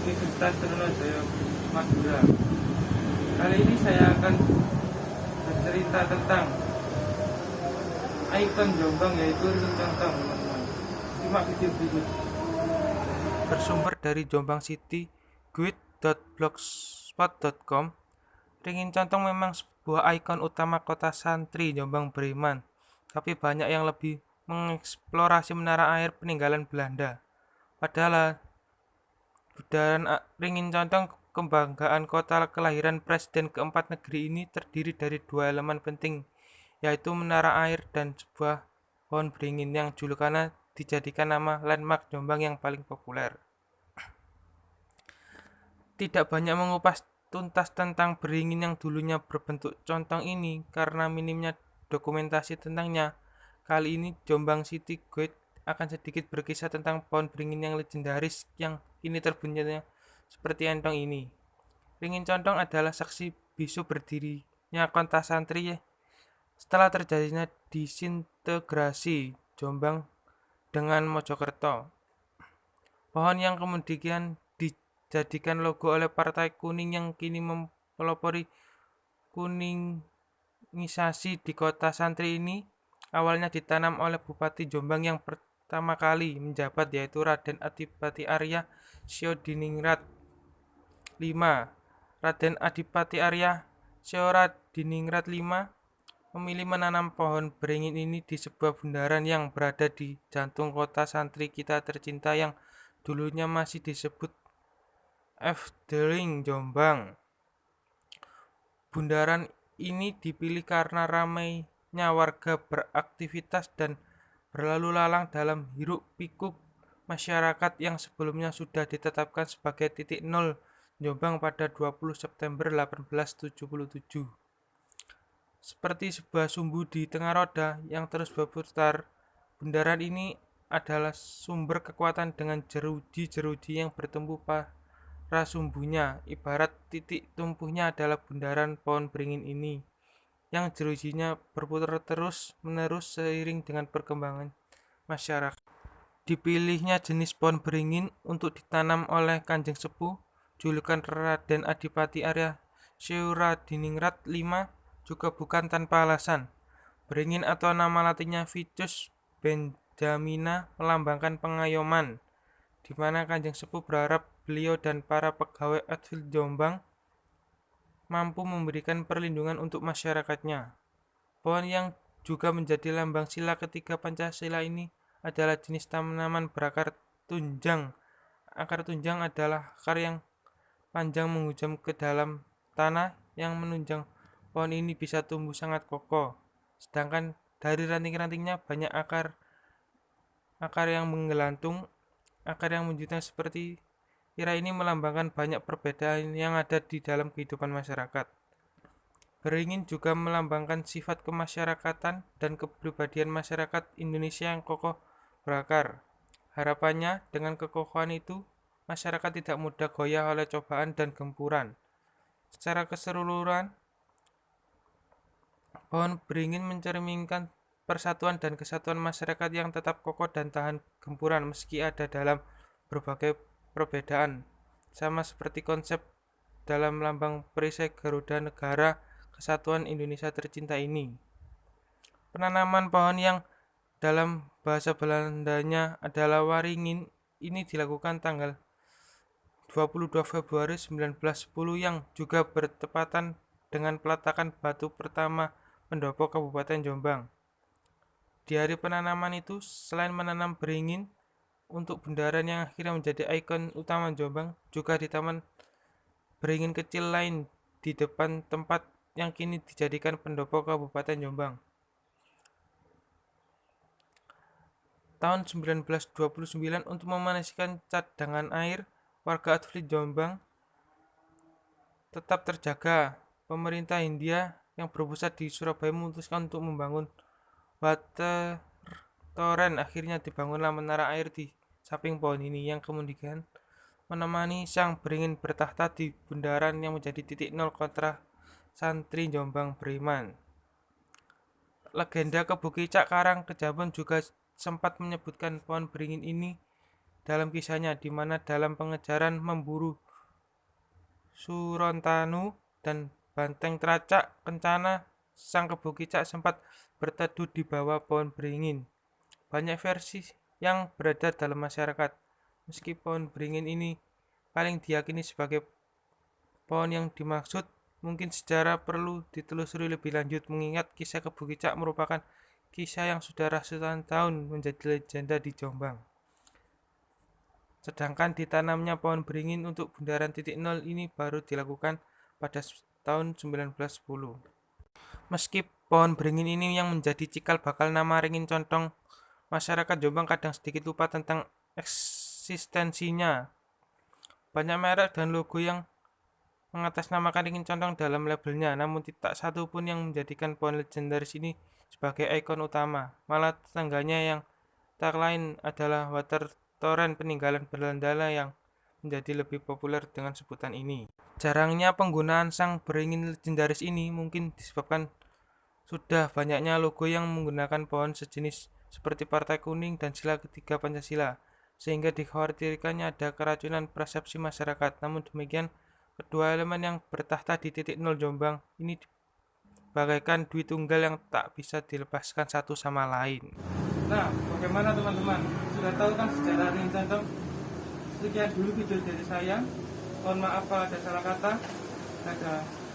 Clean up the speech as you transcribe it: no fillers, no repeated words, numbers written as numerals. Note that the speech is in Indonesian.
Universitas Sriwijaya Madura. Kali ini saya akan bercerita tentang ikon Jombang, yaitu Ringin Contong, teman-teman. Simak video berikut. Bersumber dari Jombang City guide.blogspot.com, Ringin Contong memang sebuah ikon utama kota santri Jombang Beriman, tapi banyak yang lebih mengeksplorasi menara air peninggalan Belanda. Padahal bundaran Ringin Contong, kebanggaan kota kelahiran Presiden keempat negeri ini, terdiri dari dua elemen penting, yaitu menara air dan sebuah pohon beringin yang julukannya dijadikan nama landmark Jombang yang paling populer. Tidak banyak mengupas tuntas tentang beringin yang dulunya berbentuk contong ini karena minimnya dokumentasi tentangnya. Kali ini Jombang City Guide akan sedikit berkisah tentang pohon beringin yang legendaris yang kini terbunyinya seperti entong ini. Ringin Contong adalah saksi bisu berdirinya kota santri setelah terjadinya disintegrasi Jombang dengan Mojokerto. Pohon yang kemudian dijadikan logo oleh Partai Kuning yang kini mempelopori kuningisasi di kota santri ini, awalnya ditanam oleh Bupati Jombang yang pertama kali menjabat, yaitu Raden Adipati Arya Syodiningrat V. Raden Adipati Arya Syodiningrat V memilih menanam pohon beringin ini di sebuah bundaran yang berada di jantung kota santri kita tercinta yang dulunya masih disebut Efteling Jombang. Bundaran ini dipilih karena ramainya warga beraktivitas dan berlalu lalang dalam hiruk pikuk masyarakat yang sebelumnya sudah ditetapkan sebagai titik nol Jombang pada 20 September 1877. Seperti sebuah sumbu di tengah roda yang terus berputar, bundaran ini adalah sumber kekuatan dengan jeruji-jeruji yang bertemu para sumbunya. Ibarat titik tumpunya adalah bundaran pohon beringin ini, yang jerujinya berputar terus-menerus seiring dengan perkembangan masyarakat. Dipilihnya jenis pohon beringin untuk ditanam oleh Kanjeng Sepuh, julukan Raden Adipati Arya Syodiningrat V, juga bukan tanpa alasan. Beringin atau nama latinnya Ficus benjamina melambangkan pengayoman, di mana Kanjeng Sepuh berharap beliau dan para pegawai Outfield Jombang mampu memberikan perlindungan untuk masyarakatnya. Pohon yang juga menjadi lambang sila ketiga Pancasila ini adalah jenis tanaman berakar tunjang. Akar tunjang adalah akar yang panjang menghujam ke dalam tanah yang menunjang pohon ini bisa tumbuh sangat kokoh. Sedangkan dari ranting-rantingnya banyak akar yang menggelantung. Akar yang wujudnya seperti tirai ini melambangkan banyak perbedaan yang ada di dalam kehidupan masyarakat. Beringin juga melambangkan sifat kemasyarakatan dan kepribadian masyarakat Indonesia yang kokoh berakar. Harapannya, dengan kekokohan itu, masyarakat tidak mudah goyah oleh cobaan dan gempuran. Secara keseluruhan, pohon beringin mencerminkan persatuan dan kesatuan masyarakat yang tetap kokoh dan tahan gempuran meski ada dalam berbagai perbedaan. Sama seperti konsep dalam lambang perisai Garuda Negara Kesatuan Indonesia Tercinta ini. Penanaman pohon yang dalam bahasa Belandanya adalah waringin ini dilakukan tanggal 22 Februari 1910 yang juga bertepatan dengan peletakan batu pertama pendopo Kabupaten Jombang. Di hari penanaman itu, selain menanam beringin untuk bundaran yang akhirnya menjadi ikon utama Jombang, juga di taman beringin kecil lain di depan tempat yang kini dijadikan pendopo Kabupaten Jombang. Tahun 1929, untuk memanaskan cadangan air, warga Outfield Jombang tetap terjaga. Pemerintah Hindia yang berpusat di Surabaya memutuskan untuk membangun water torrent. Akhirnya dibangunlah menara air di samping pohon ini yang kemudian menemani sang beringin bertahta di bundaran yang menjadi titik nol kontra santri Jombang Beriman. Legenda Kebu Kicak Karang Kejabon juga sempat menyebutkan pohon beringin ini dalam kisahnya, di mana dalam pengejaran memburu Surontanu dan Banteng Teracak Kencana, sang kebo kicak sempat berteduh di bawah pohon beringin. Banyak versi yang beredar dalam masyarakat. Meski pohon beringin ini paling diyakini sebagai pohon yang dimaksud, mungkin sejarah perlu ditelusuri lebih lanjut, mengingat kisah kebo kicak merupakan kisah yang sudah ratusan tahun menjadi legenda di Jombang. Sedangkan ditanamnya pohon beringin untuk bundaran titik nol ini baru dilakukan pada tahun 1910. Meski pohon beringin ini yang menjadi cikal bakal nama ringin contong, masyarakat Jombang kadang sedikit lupa tentang eksistensinya. Banyak merek dan logo yang mengatasnamakan ringin contong dalam labelnya, namun tidak satu pun yang menjadikan pohon legendaris ini sebagai ikon utama. Malah tetangganya yang tak lain adalah water torrent peninggalan Belanda yang menjadi lebih populer dengan sebutan ini. Jarangnya penggunaan sang beringin legendaris ini mungkin disebabkan sudah banyaknya logo yang menggunakan pohon sejenis seperti Partai Kuning dan Sila Ketiga Pancasila, sehingga dikhawatirkannya ada keracunan persepsi masyarakat. Namun demikian, kedua elemen yang bertahta di titik nol Jombang ini bagaikan dui tunggal yang tak bisa dilepaskan satu sama lain. Nah, bagaimana teman-teman? Sudah tahu kan sejarah ringin contong? Sekian dulu video dari saya. Mohon maaf kalau ada salah kata. Dadah.